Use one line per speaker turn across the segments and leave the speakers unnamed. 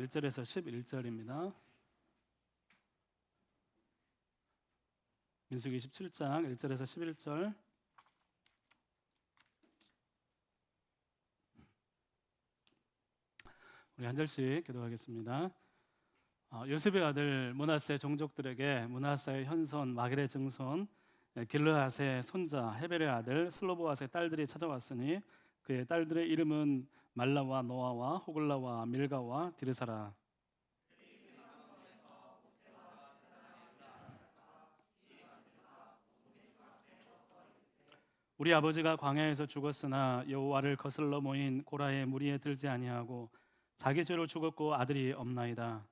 1절에서 11절입니다. 민수기 27장 1절에서 11절. 우리 한 절씩 기도하겠습니다. 요셉의 아들 므낫세 종족들에게 므낫세의 현손 마길의 증손 길르앗의 손자 헤벨의 아들 슬로보앗의 딸들이 찾아왔으니 그의 딸들의 이름은 말라와 노아와 호글라와 밀가와 디르사라. 우리 아버지가 광야에서 죽었으나 여호와를 거슬러 모인 고라의 무리에 들지 아니하고 자기 죄로 죽었고 아들이 없나이다.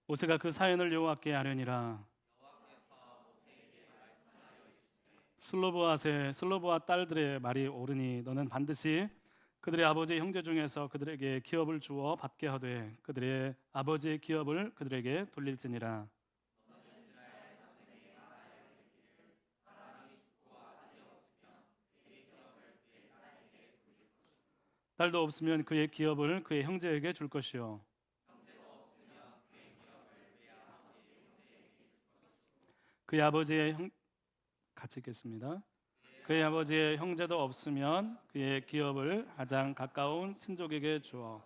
모세가 그 사연을 여호와께 아뢰니라. 슬로보앗 딸들의 말이 옳으니 너는 반드시 그들의 아버지 형제 중에서 그들에게 기업을 주어 받게 하되 그들의 아버지의 기업을 그들에게 돌릴지니라. 딸도 없으면 그의 기업을 그의 형제에게 줄 것이요 그의 아버지의 형 같이 읽겠습니다. 그의 아버지의 형제도 없으면 그의 기업을 가장 가까운 친족에게 주어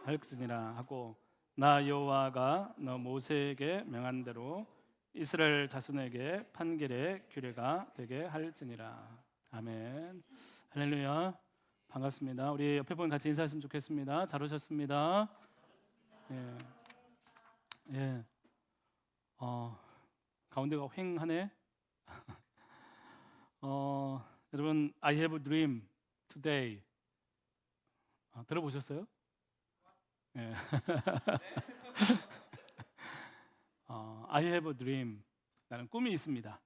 할지니라 하고 나 여호와가 너 모세에게 명한 대로 이스라엘 자손에게 판결의 규례가 되게 할지니라. 아멘. 할렐루야. 반갑습니다. 우리 옆에 분 같이 인사했으면 좋겠습니다. 잘 오셨습니다. 예. 예. 가운데가 휑하네. 여러분, I have a dream today. 들어보셨어요? 예. I have a dream. 나는 꿈이 있습니다.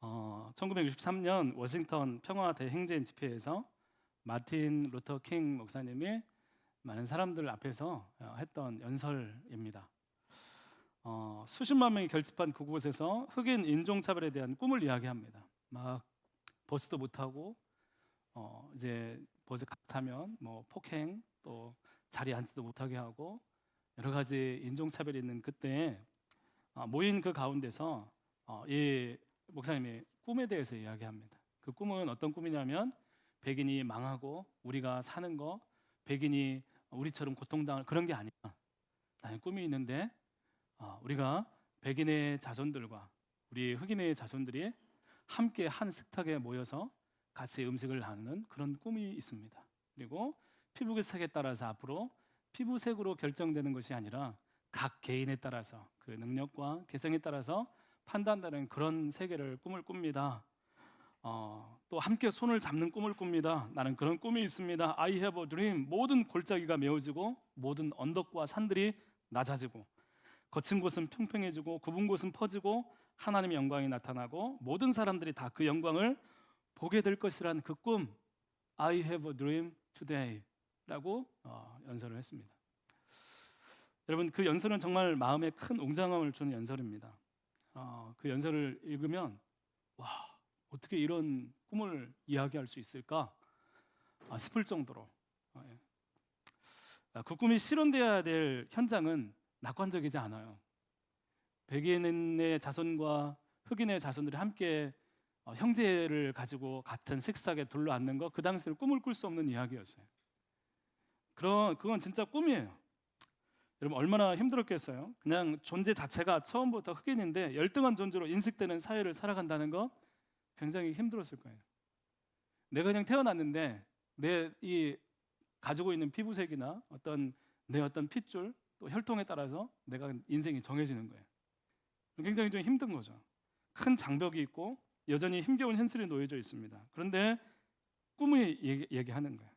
1963년 워싱턴 평화 대행진 집회에서 마틴 루터 킹 목사님이 많은 사람들 앞에서 했던 연설입니다. 수십만 명이 결집한 그곳에서 흑인 인종차별에 대한 꿈을 이야기합니다. 막 버스도 못 타고 이제 버스 타면 뭐 폭행 또 자리에 앉지도 못하게 하고 여러 가지 인종차별이 있는 그때 모인 그 가운데서 이 목사님이 꿈에 대해서 이야기합니다. 그 꿈은 어떤 꿈이냐면 백인이 망하고 우리가 사는 거, 백인이 우리처럼 고통당할 그런 게 아니야. 나는 꿈이 있는데 우리가 백인의 자손들과 우리 흑인의 자손들이 함께 한 식탁에 모여서 같이 음식을 나누는 그런 꿈이 있습니다. 그리고 피부색에 따라서 앞으로 피부색으로 결정되는 것이 아니라 각 개인에 따라서 그 능력과 개성에 따라서 판단되는 그런 세계를 꿈을 꿉니다. 또 함께 손을 잡는 꿈을 꿉니다. 나는 그런 꿈이 있습니다. I have a dream. 모든 골짜기가 메워지고 모든 언덕과 산들이 낮아지고 거친 곳은 평평해지고 굽은 곳은 퍼지고 하나님의 영광이 나타나고 모든 사람들이 다 그 영광을 보게 될 것이라는 그 꿈 I have a dream today 라고 연설을 했습니다. 여러분 그 연설은 정말 마음에 큰 웅장함을 주는 연설입니다. 그 연설을 읽으면 와 어떻게 이런 꿈을 이야기할 수 있을까 싶을 정도로 그 꿈이 실현되어야 될 현장은 낙관적이지 않아요. 백인의 자손과 흑인의 자손들이 함께 형제를 가지고 같은 색상에 둘러앉는 거 그 당시에는 꿈을 꿀 수 없는 이야기였어요. 그건 진짜 꿈이에요. 여러분 얼마나 힘들었겠어요. 그냥 존재 자체가 처음부터 흑인인데 열등한 존재로 인식되는 사회를 살아간다는 거 굉장히 힘들었을 거예요. 내가 그냥 태어났는데 내 이 가지고 있는 피부색이나 내 어떤 핏줄 또 혈통에 따라서 내가 인생이 정해지는 거예요. 굉장히 좀 힘든 거죠. 큰 장벽이 있고 여전히 힘겨운 현실이 놓여져 있습니다. 그런데 꿈을 얘기하는 거예요.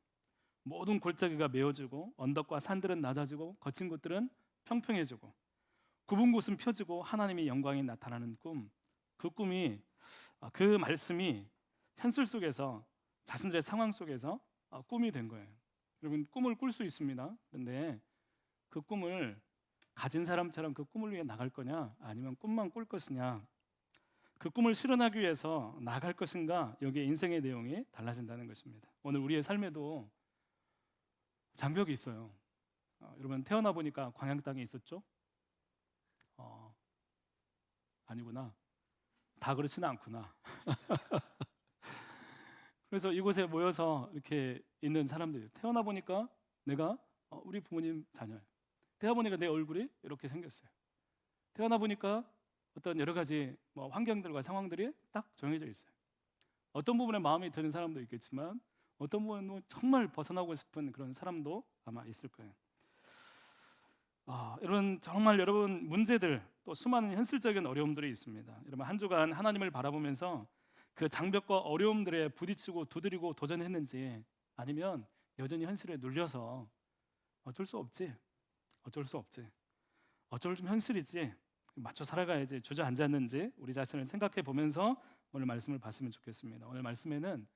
모든 골짜기가 메워지고 언덕과 산들은 낮아지고 거친 곳들은 평평해지고 굽은 곳은 펴지고 하나님의 영광이 나타나는 꿈. 그 꿈이 그 말씀이 현실 속에서 자신들의 상황 속에서 꿈이 된 거예요. 여러분 꿈을 꿀 수 있습니다. 그런데 그 꿈을 가진 사람처럼 그 꿈을 위해 나갈 거냐, 아니면 꿈만 꿀 것이냐, 그 꿈을 실현하기 위해서 나갈 것인가, 여기에 인생의 내용이 달라진다는 것입니다. 오늘 우리의 삶에도 장벽이 있어요. 여러분, 태어나 보니까 광야 땅에 있었죠? 아니구나. 다 그렇지는 않구나. 그래서 이곳에 모여서 이렇게 있는 사람들이 태어나 보니까 내가 우리 부모님 자녀예요. 태어나 보니까 내 얼굴이 이렇게 생겼어요. 태어나 보니까 어떤 여러 가지 환경들과 상황들이 딱 정해져 있어요. 어떤 부분에 마음이 드는 사람도 있겠지만 어떤 부분은 정말 벗어나고 싶은 그런 사람도 아마 있을 거예요. 이런 정말 여러분 문제들, 또 수많은 현실적인 어려움들이 있습니다. 여러분 한 주간 하나님을 바라보면서 그 장벽과 어려움들에 부딪히고 두드리고 도전했는지, 아니면 여전히 현실에 눌려서 어쩔 수 없지, 어쩔 좀 현실이지, 맞춰 살아가야지 주저앉았는지 우리 자신을 생각해 보면서 오늘 말씀을 봤으면 좋겠습니다. 오늘 말씀에는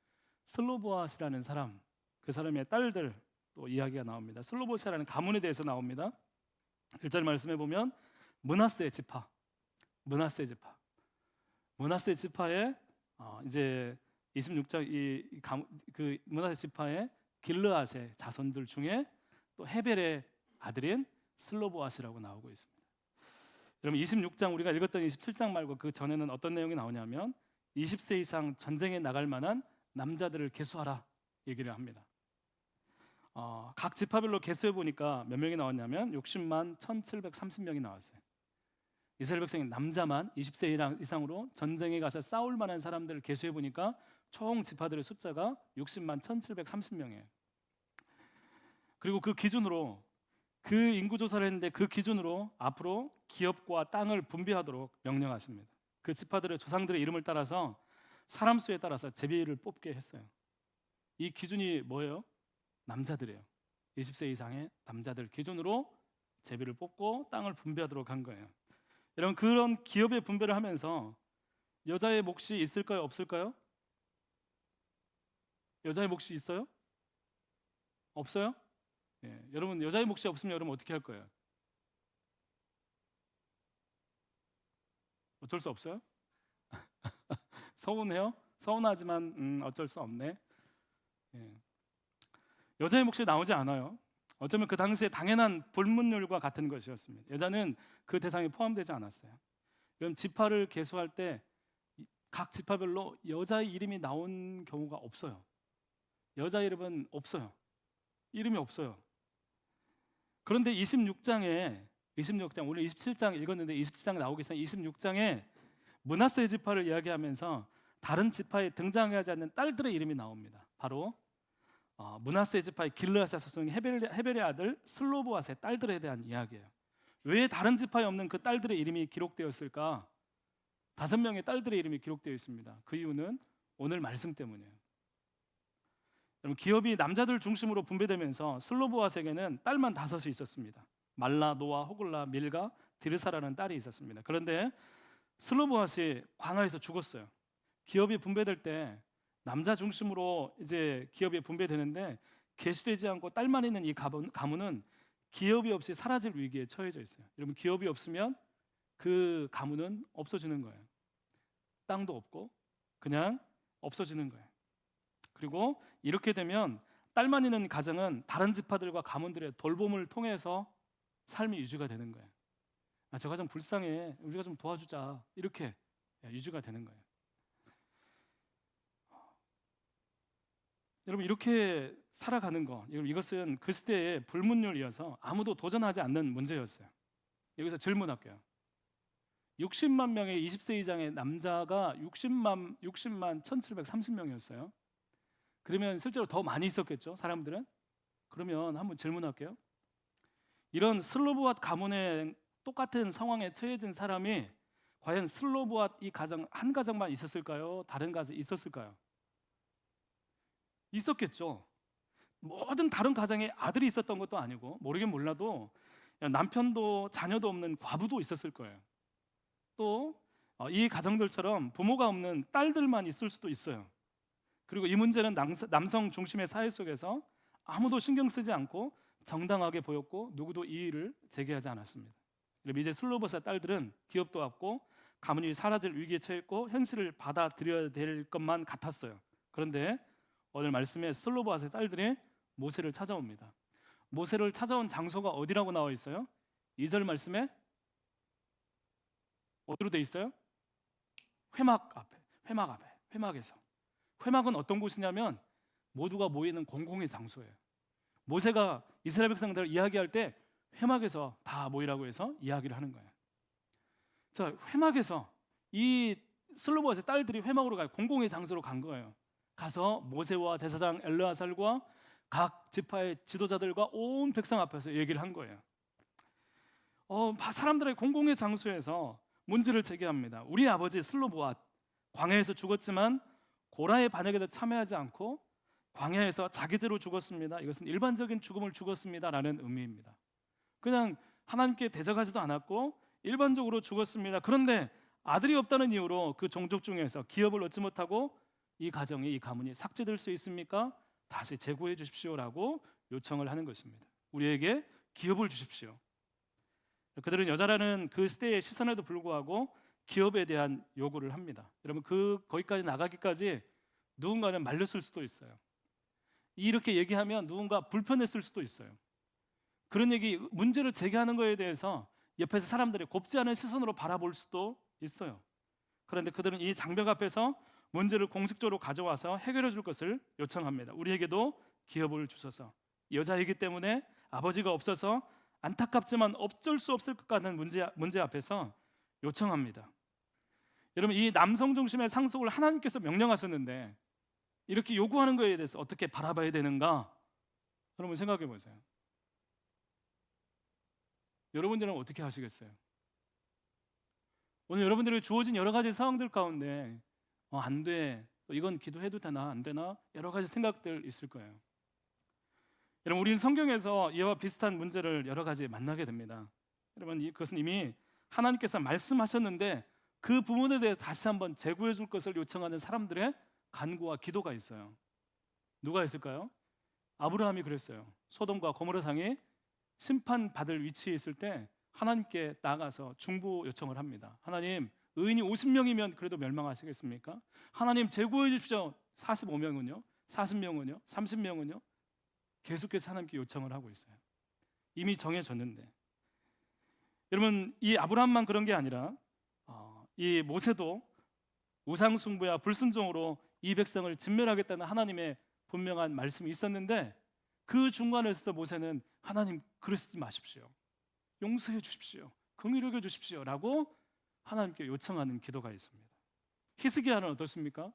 슬로보앗이라는 사람, 그 사람의 딸들 또 이야기가 나옵니다. 슬로보앗이라는 가문에 대해서 나옵니다. 1절 말씀해 보면 므낫세 지파에 이제 26장 그 므낫세 지파의 길르앗의 자손들 중에 또 헤벨의 아들인 슬로보앗이라고 나오고 있습니다. 여러분 26장 우리가 읽었던 27장 말고 그 전에는 어떤 내용이 나오냐면 20세 이상 전쟁에 나갈 만한 남자들을 계수하라 얘기를 합니다. 각 지파별로 계수해 보니까 몇 명이 나왔냐면 60만 1730명이 나왔어요. 이스라엘 백성이 남자만 20세 이상으로 전쟁에 가서 싸울 만한 사람들을 계수해 보니까 총 지파들의 숫자가 60만 1730명이에요. 그리고 그 기준으로 그 인구 조사를 했는데 그 기준으로 앞으로 기업과 땅을 분배하도록 명령하십니다. 그 지파들의 조상들의 이름을 따라서 사람 수에 따라서 제비를 뽑게 했어요. 이 기준이 뭐예요? 남자들이에요. 20세 이상의 남자들 기준으로 제비를 뽑고 땅을 분배하도록 한 거예요. 여러분 그런 기업의 분배를 하면서 여자의 몫이 있을까요? 없을까요? 여자의 몫이 있어요? 없어요? 예, 여러분 여자의 몫이 없으면 여러분 어떻게 할 거예요? 어쩔 수 없어요? 서운해요? 서운하지만 어쩔 수 없네. 예. 여자의 몫이 나오지 않아요. 어쩌면 그 당시에 당연한 불문율과 같은 것이었습니다. 여자는 그 대상에 포함되지 않았어요. 그럼 지파를 계수할 때 각 지파별로 여자의 이름이 나온 경우가 없어요. 여자 이름은 없어요. 이름이 없어요. 그런데 26장 오늘 27장 읽었는데 27장 나오기 전에 26장에 므낫세 지파를 이야기하면서 다른 지파에 등장하지 않는 딸들의 이름이 나옵니다. 바로 므낫세 지파의 길르앗의 소속인 헤벨의 아들 슬로보앗의 딸들에 대한 이야기예요. 왜 다른 지파에 없는 그 딸들의 이름이 기록되었을까? 5명의 딸들의 이름이 기록되어 있습니다. 그 이유는 오늘 말씀 때문이에요. 여러분 기업이 남자들 중심으로 분배되면서 슬로보앗에게는 딸만 5이 있었습니다. 말라, 노아, 호글라, 밀가, 디르사라는 딸이 있었습니다. 그런데 슬로보앗이 광야에서 죽었어요. 기업이 분배될 때 남자 중심으로 이제 기업이 분배되는데 계수되지 않고 딸만 있는 이 가문은 기업이 없이 사라질 위기에 처해져 있어요. 여러분 기업이 없으면 그 가문은 없어지는 거예요. 땅도 없고 그냥 없어지는 거예요. 그리고 이렇게 되면 딸만 있는 가정은 다른 지파들과 가문들의 돌봄을 통해서 삶이 유지가 되는 거예요. 저 가정 불쌍해, 우리가 좀 도와주자, 이렇게 유지가 되는 거예요. 여러분 이렇게 살아가는 거, 이것은 그 시대의 불문율이어서 아무도 도전하지 않는 문제였어요. 여기서 질문할게요. 60만 명의 20세 이상의 남자가 60만 1730명이었어요. 그러면 실제로 더 많이 있었겠죠, 사람들은? 그러면 한번 질문할게요. 이런 슬로보앗 가문의 똑같은 상황에 처해진 사람이 과연 슬로보앗 이 가정 한 가정만 있었을까요? 다른 가정 있었을까요? 있었겠죠. 모든 다른 가정에 아들이 있었던 것도 아니고, 모르긴 몰라도 남편도 자녀도 없는 과부도 있었을 거예요. 또 이 가정들처럼 부모가 없는 딸들만 있을 수도 있어요. 그리고 이 문제는 남성 중심의 사회 속에서 아무도 신경 쓰지 않고 정당하게 보였고 누구도 이의를 제기하지 않았습니다. 그럼 이제 슬로보스의 딸들은 기업도 없고 가문이 사라질 위기에 처했고 현실을 받아들여야 될 것만 같았어요. 그런데 오늘 말씀에 슬로보아스의 딸들이 모세를 찾아옵니다. 모세를 찾아온 장소가 어디라고 나와 있어요? 2절 말씀에 어디로 돼 있어요? 회막 앞에, 회막에서. 회막은 어떤 곳이냐면 모두가 모이는 공공의 장소예요. 모세가 이스라엘 백성들을 이야기할 때 회막에서 다 모이라고 해서 이야기를 하는 거예요. 자, 회막에서 이 슬로보아스의 딸들이 회막으로 가 공공의 장소로 간 거예요. 가서 모세와 제사장 엘르아살과 각 지파의 지도자들과 온 백성 앞에서 얘기를 한 거예요. 사람들의 공공의 장소에서 문제를 제기합니다. 우리 아버지 슬로보앗 광야에서 죽었지만 고라의 반역에도 참여하지 않고 광야에서 자기 죄로 죽었습니다. 이것은 일반적인 죽음을 죽었습니다라는 의미입니다. 그냥 하나님께 대적하지도 않았고 일반적으로 죽었습니다. 그런데 아들이 없다는 이유로 그 종족 중에서 기업을 얻지 못하고 이 가정이, 이 가문이 삭제될 수 있습니까? 다시 재구해 주십시오라고 요청을 하는 것입니다. 우리에게 기업을 주십시오. 그들은 여자라는 그 시대의 시선에도 불구하고 기업에 대한 요구를 합니다. 여러분, 거기까지 나가기까지 누군가는 말렸을 수도 있어요. 이렇게 얘기하면 누군가 불편했을 수도 있어요. 그런 문제를 제기하는 것에 대해서 옆에서 사람들이 곱지 않은 시선으로 바라볼 수도 있어요. 그런데 그들은 이 장벽 앞에서 문제를 공식적으로 가져와서 해결해 줄 것을 요청합니다. 우리에게도 기업을 주셔서. 여자이기 때문에 아버지가 없어서 안타깝지만 어쩔 수 없을 것 같은 문제 앞에서 요청합니다. 여러분, 이 남성 중심의 상속을 하나님께서 명령하셨는데 이렇게 요구하는 것에 대해서 어떻게 바라봐야 되는가? 여러분 생각해 보세요. 여러분들은 어떻게 하시겠어요? 오늘 여러분들이 주어진 여러 가지 상황들 가운데 안 돼, 이건 기도해도 되나 안 되나 여러 가지 생각들 있을 거예요. 여러분, 우리는 성경에서 이와 비슷한 문제를 여러 가지 만나게 됩니다. 여러분, 그것은 이미 하나님께서 말씀하셨는데 그 부분에 대해 다시 한번 재구해 줄 것을 요청하는 사람들의 간구와 기도가 있어요. 누가 있을까요? 아브라함이 그랬어요. 소돔과 고모라 상이 심판받을 위치에 있을 때 하나님께 나가서 중보 요청을 합니다. 하나님, 의인이 50명이면 그래도 멸망하시겠습니까? 하나님, 재구해 주십시오. 45명은요? 40명은요? 30명은요? 계속해서 하나님께 요청을 하고 있어요. 이미 정해졌는데. 여러분, 이 아브라함만 그런 게 아니라 이 모세도 우상숭배와 불순종으로 이 백성을 진멸하겠다는 하나님의 분명한 말씀이 있었는데 그 중간에서 모세는 하나님, 그러시지 마십시오. 용서해 주십시오. 긍휼히 여겨 주십시오 라고 하나님께 요청하는 기도가 있습니다. 히스기야는 어떻습니까?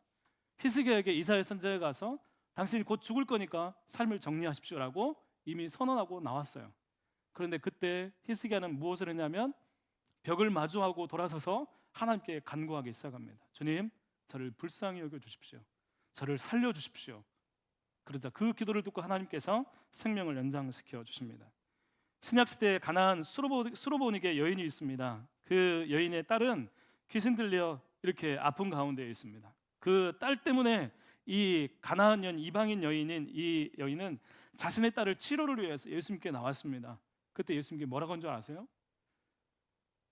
히스기야에게 이사야 선지자가 가서 당신이 곧 죽을 거니까 삶을 정리하십시오라고 이미 선언하고 나왔어요. 그런데 그때 히스기야는 무엇을 했냐면 벽을 마주하고 돌아서서 하나님께 간구하기 시작합니다. 주님, 저를 불쌍히 여겨 주십시오. 저를 살려 주십시오. 그러자 그 기도를 듣고 하나님께서 생명을 연장시켜 주십니다. 신약 시대에 가나안 수로보닉의 여인이 있습니다. 그 여인의 딸은 귀신 들려 이렇게 아픈 가운데 있습니다. 그 딸 때문에 이 가나안 이방인 여인인 이 여인은 자신의 딸을 치료를 위해서 예수님께 나왔습니다. 그때 예수님께 뭐라고 한 줄 아세요?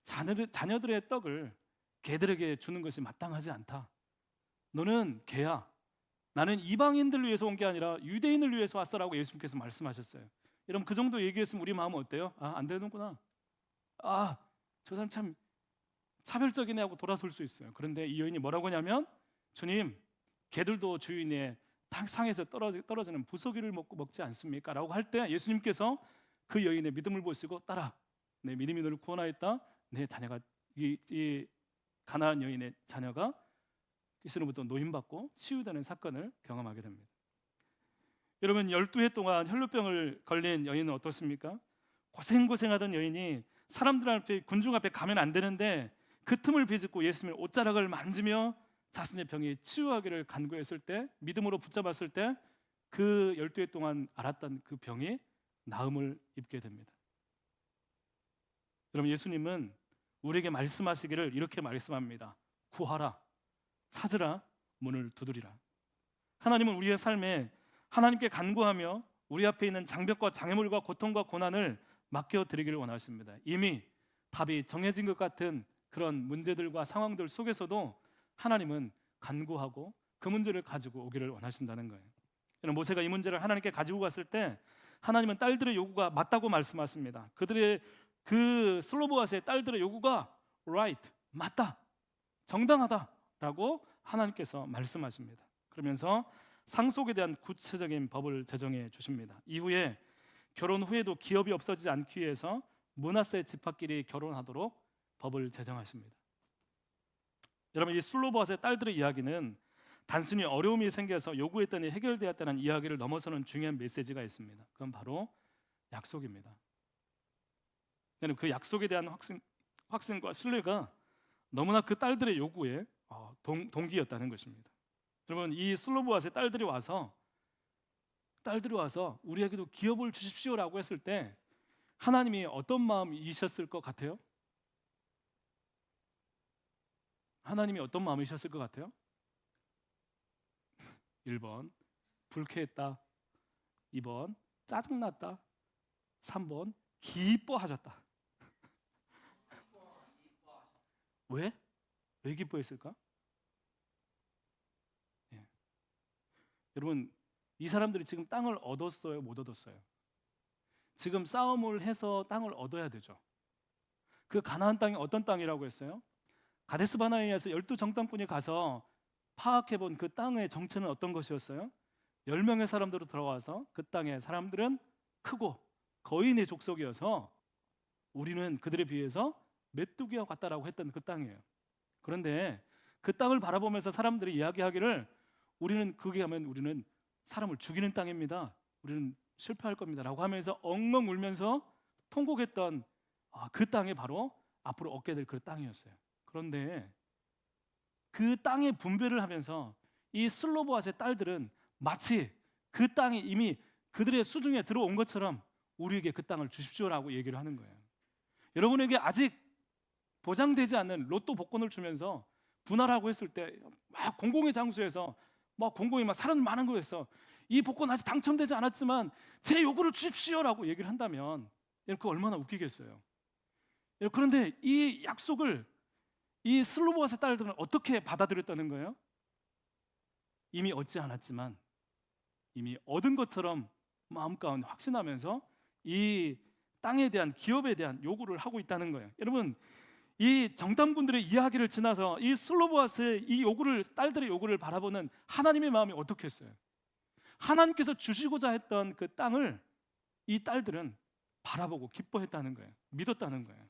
자녀들의 떡을 개들에게 주는 것이 마땅하지 않다. 너는 개야. 나는 이방인들을 위해서 온 게 아니라 유대인을 위해서 왔어라고 예수님께서 말씀하셨어요. 여러분, 그 정도 얘기했으면 우리 마음은 어때요? 안 되는구나. 저 사람 참 차별적이네 하고 돌아설 수 있어요. 그런데 이 여인이 뭐라고 하냐면, 주님, 개들도 주인의 상에서 떨어지는 부서기를 먹지 않습니까? 라고 할 때 예수님께서 그 여인의 믿음을 보시고, 딸아, 내 믿음이 너를 구원하였다. 내 자녀가 이 가나안 여인의 자녀가 귀신으로부터 노임받고 치유되는 사건을 경험하게 됩니다. 여러분, 12해 동안 혈루병을 걸린 여인은 어떻습니까? 고생하던 여인이 사람들 앞에, 군중 앞에 가면 안 되는데 그 틈을 비집고 예수님의 옷자락을 만지며 자신의 병이 치유하기를 간구했을 때, 믿음으로 붙잡았을 때 그 12해 동안 앓았던 그 병이 나음을 입게 됩니다. 여러분, 예수님은 우리에게 말씀하시기를 이렇게 말씀합니다. 구하라, 찾으라, 문을 두드리라. 하나님은 우리의 삶에 하나님께 간구하며 우리 앞에 있는 장벽과 장애물과 고통과 고난을 맡겨드리기를 원하십니다. 이미 답이 정해진 것 같은 그런 문제들과 상황들 속에서도 하나님은 간구하고 그 문제를 가지고 오기를 원하신다는 거예요. 모세가 이 문제를 하나님께 가지고 갔을 때 하나님은 딸들의 요구가 맞다고 말씀하십니다. 그들의 그 슬로보아스의 딸들의 요구가 right, 맞다, 정당하다라고 하나님께서 말씀하십니다. 그러면서 상속에 대한 구체적인 법을 제정해 주십니다. 이후에 결혼 후에도 기업이 없어지지 않기 위해서 므낫세 지파끼리 결혼하도록 법을 제정하십니다. 여러분, 이 슬로보아스의 딸들의 이야기는 단순히 어려움이 생겨서 요구했더니 해결되었다는 이야기를 넘어서는 중요한 메시지가 있습니다. 그건 바로 약속입니다. 그 약속에 대한 확신과 신뢰가 너무나 그 딸들의 요구에 동기였다는 것입니다. 여러분, 이 슬로보아스의 딸들이 와서 우리에게도 기업을 주십시오라고 했을 때 하나님이 어떤 마음이셨을 것 같아요? 하나님이 어떤 마음이셨을 것 같아요? 1번 불쾌했다, 2번 짜증났다, 3번 기뻐하셨다. 왜? 왜 기뻐했을까? 예. 여러분, 이 사람들이 지금 땅을 얻었어요, 못 얻었어요? 지금 싸움을 해서 땅을 얻어야 되죠. 그 가나안 땅이 어떤 땅이라고 했어요? 가데스 바네아에서 12정탐꾼이 가서 파악해본 그 땅의 정체는 어떤 것이었어요? 10명의 사람들로 들어와서 그 땅의 사람들은 크고 거인의 족속이어서 우리는 그들에 비해서 메뚜기와 같다라고 했던 그 땅이에요. 그런데 그 땅을 바라보면서 사람들이 이야기하기를 우리는 거기 가면 우리는 사람을 죽이는 땅입니다, 우리는 실패할 겁니다 라고 하면서 엉엉 울면서 통곡했던 그 땅이 바로 앞으로 얻게 될 그 땅이었어요. 그런데 그 땅의 분배를 하면서 이 슬로보아스의 딸들은 마치 그 땅이 이미 그들의 수중에 들어온 것처럼 우리에게 그 땅을 주십시오라고 얘기를 하는 거예요. 여러분에게 아직 보장되지 않는 로또 복권을 주면서 분할하고 했을 때 막 공공의 장소에서 막 공공이 막 사람 많은 곳에서 이 복권 아직 당첨되지 않았지만 제 요구를 주십시오라고 얘기를 한다면 그거 얼마나 웃기겠어요. 그런데 이 약속을 이 슬로보아스 딸들은 어떻게 받아들였다는 거예요? 이미 얻지 않았지만 이미 얻은 것처럼 마음 가운데 확신하면서 이 땅에 대한, 기업에 대한 요구를 하고 있다는 거예요. 여러분, 이 정탐꾼들의 이야기를 지나서 이 슬로보아스의 이 요구를, 딸들의 요구를 바라보는 하나님의 마음이 어떻겠어요? 하나님께서 주시고자 했던 그 땅을 이 딸들은 바라보고 기뻐했다는 거예요. 믿었다는 거예요.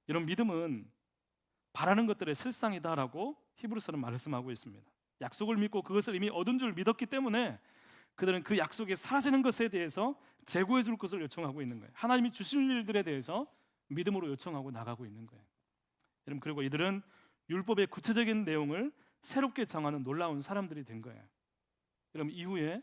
이런 믿음은 바라는 것들의 실상이다라고 히브리서는 말씀하고 있습니다. 약속을 믿고 그것을 이미 얻은 줄 믿었기 때문에 그들은 그 약속이 사라지는 것에 대해서 제고해 줄 것을 요청하고 있는 거예요. 하나님이 주실 일들에 대해서 믿음으로 요청하고 나가고 있는 거예요. 여러분, 그리고 이들은 율법의 구체적인 내용을 새롭게 정하는 놀라운 사람들이 된 거예요. 여러분, 이후에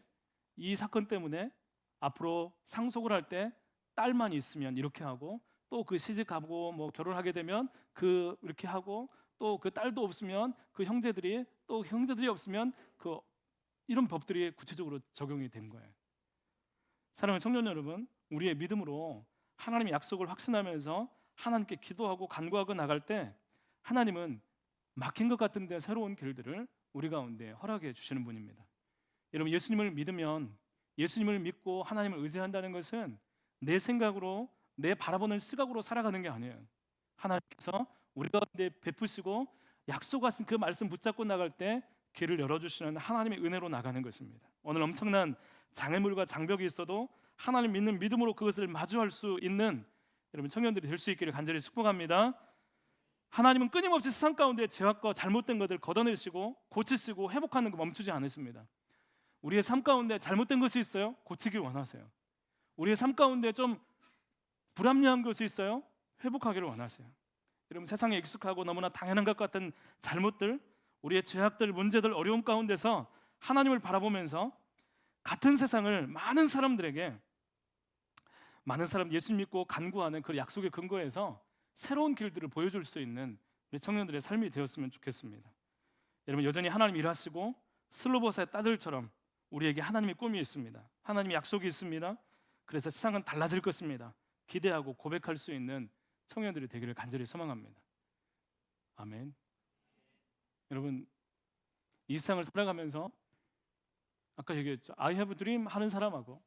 이 사건 때문에 앞으로 상속을 할 때 딸만 있으면 이렇게 하고, 또 그 시집가고 뭐 결혼하게 되면 그 이렇게 하고, 또 그 딸도 없으면 그 형제들이, 또 형제들이 없으면 그 이런 법들이 구체적으로 적용이 된 거예요. 사랑하는 청년 여러분, 우리의 믿음으로 하나님의 약속을 확신하면서 하나님께 기도하고 간구하고 나갈 때 하나님은 막힌 것 같은데 새로운 길들을 우리 가운데 허락해 주시는 분입니다. 여러분, 예수님을 믿으면, 예수님을 믿고 하나님을 의지한다는 것은 내 생각으로, 내 바라보는 시각으로 살아가는 게 아니에요. 하나님께서 우리 가운데 베푸시고 약속하신 그 말씀 붙잡고 나갈 때 길을 열어주시는 하나님의 은혜로 나가는 것입니다. 오늘 엄청난 장애물과 장벽이 있어도 하나님 믿는 믿음으로 그것을 마주할 수 있는 여러분 청년들이 될 수 있기를 간절히 축복합니다. 하나님은 끊임없이 세상 가운데 죄악과 잘못된 것을 걷어내시고 고치시고 회복하는 거 멈추지 않으십니다. 우리의 삶 가운데 잘못된 것이 있어요? 고치길 원하세요. 우리의 삶 가운데 좀 불합리한 것이 있어요? 회복하기를 원하세요. 여러분, 세상에 익숙하고 너무나 당연한 것 같은 잘못들, 우리의 죄악들, 문제들, 어려움 가운데서 하나님을 바라보면서 같은 세상을 많은 사람들에게, 많은 사람 예수 믿고 간구하는 그 약속의 근거에서 새로운 길들을 보여줄 수 있는 우리 청년들의 삶이 되었으면 좋겠습니다. 여러분, 여전히 하나님 일하시고 슬로보아스의 딸들처럼 우리에게 하나님의 꿈이 있습니다. 하나님의 약속이 있습니다. 그래서 세상은 달라질 것입니다. 기대하고 고백할 수 있는 청년들이 되기를 간절히 소망합니다. 아멘. 여러분, 이 세상을 살아가면서 아까 얘기했죠. I have a dream 하는 사람하고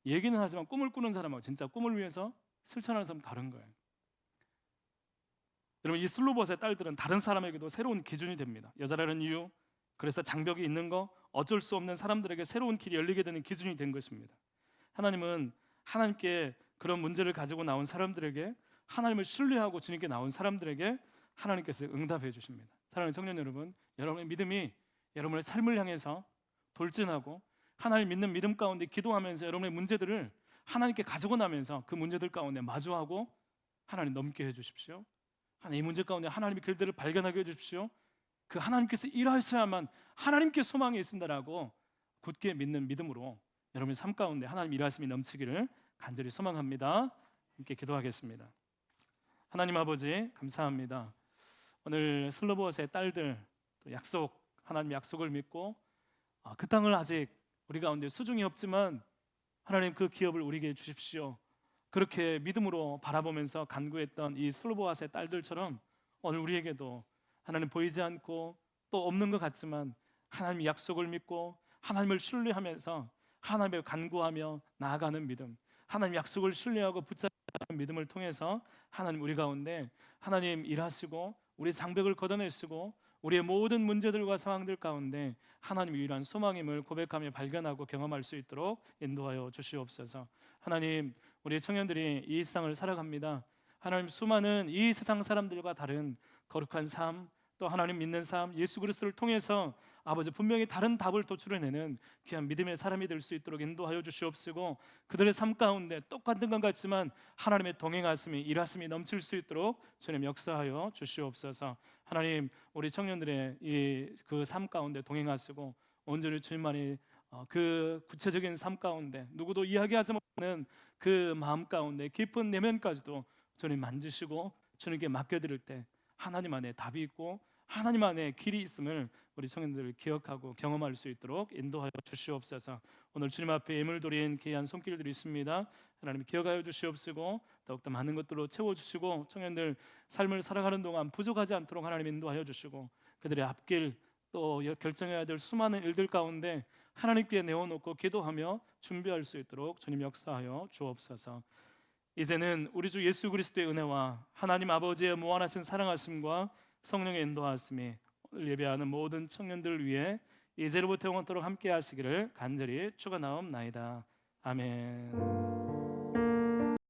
얘기는 하지만 꿈을 꾸는 사람하고 진짜 꿈을 위해서 실천하는 사람은 다른 거예요. 여러분, 이 슬로봇의 딸들은 다른 사람에게도 새로운 기준이 됩니다. 여자라는 이유, 그래서 장벽이 있는 거, 어쩔 수 없는 사람들에게 새로운 길이 열리게 되는 기준이 된 것입니다. 하나님은 하나님께 그런 문제를 가지고 나온 사람들에게, 하나님을 신뢰하고 주님께 나온 사람들에게 하나님께서 응답해 주십니다. 사랑하는 청년 여러분, 여러분의 믿음이 여러분의 삶을 향해서 돌진하고 하나님 믿는 믿음 가운데 기도하면서 여러분의 문제들을 하나님께 가지고 나면서 그 문제들 가운데 마주하고 하나님 넘게 해주십시오. 하나님, 이 문제 가운데 하나님의 길들을 발견하게 해주십시오. 그 하나님께서 일하셔야만 하나님께 소망이 있습니다라고 굳게 믿는 믿음으로 여러분의 삶 가운데 하나님 일하심이 넘치기를 간절히 소망합니다. 함께 기도하겠습니다. 하나님 아버지, 감사합니다. 오늘 슬로봇의 딸들 또 하나님 약속을 믿고 그 땅을 아직 우리 가운데 수중이 없지만 하나님 그 기업을 우리에게 주십시오. 그렇게 믿음으로 바라보면서 간구했던 이 슬로봇의 딸들처럼 오늘 우리에게도 하나님 보이지 않고 또 없는 것 같지만 하나님의 약속을 믿고 하나님을 신뢰하면서 하나님을 간구하며 나아가는 믿음, 하나님 약속을 신뢰하고 붙잡는 믿음을 통해서 하나님 우리 가운데 하나님 일하시고 우리 장벽을 걷어내시고 우리의 모든 문제들과 상황들 가운데 하나님 유일한 소망임을 고백하며 발견하고 경험할 수 있도록 인도하여 주시옵소서. 하나님, 우리 청년들이 이 세상을 살아갑니다. 하나님, 수많은 이 세상 사람들과 다른 거룩한 삶, 또 하나님 믿는 삶, 예수 그리스도를 통해서 아버지 분명히 다른 답을 도출해내는 귀한 믿음의 사람이 될 수 있도록 인도하여 주시옵시고, 그들의 삶 가운데 똑같은 것 같지만 하나님의 동행하심이 일하심이 넘칠 수 있도록 주님 역사하여 주시옵소서. 하나님, 우리 청년들의 그 삶 가운데 동행하시고 온전히 주님만이 그 구체적인 삶 가운데 누구도 이야기하지 못하는 그 마음 가운데 깊은 내면까지도 주님 만지시고 주님께 맡겨드릴 때 하나님 안에 답이 있고 하나님 안에 길이 있음을 우리 청년들을 기억하고 경험할 수 있도록 인도하여 주시옵소서. 오늘 주님 앞에 예물 드린 귀한 손길들이 있습니다. 하나님 기억하여 주시옵시고 더욱더 많은 것들로 채워주시고 청년들 삶을 살아가는 동안 부족하지 않도록 하나님 인도하여 주시고 그들의 앞길 또 결정해야 될 수많은 일들 가운데 하나님께 내어놓고 기도하며 준비할 수 있도록 주님 역사하여 주옵소서. 이제는 우리 주 예수 그리스도의 은혜와 하나님 아버지의 무한하신 사랑하심과 성령의 인도하심이 오늘 예배하는 모든 청년들 위해 이제로부터 영원토록 함께 하시기를 간절히 축원하옵나이다. 아멘.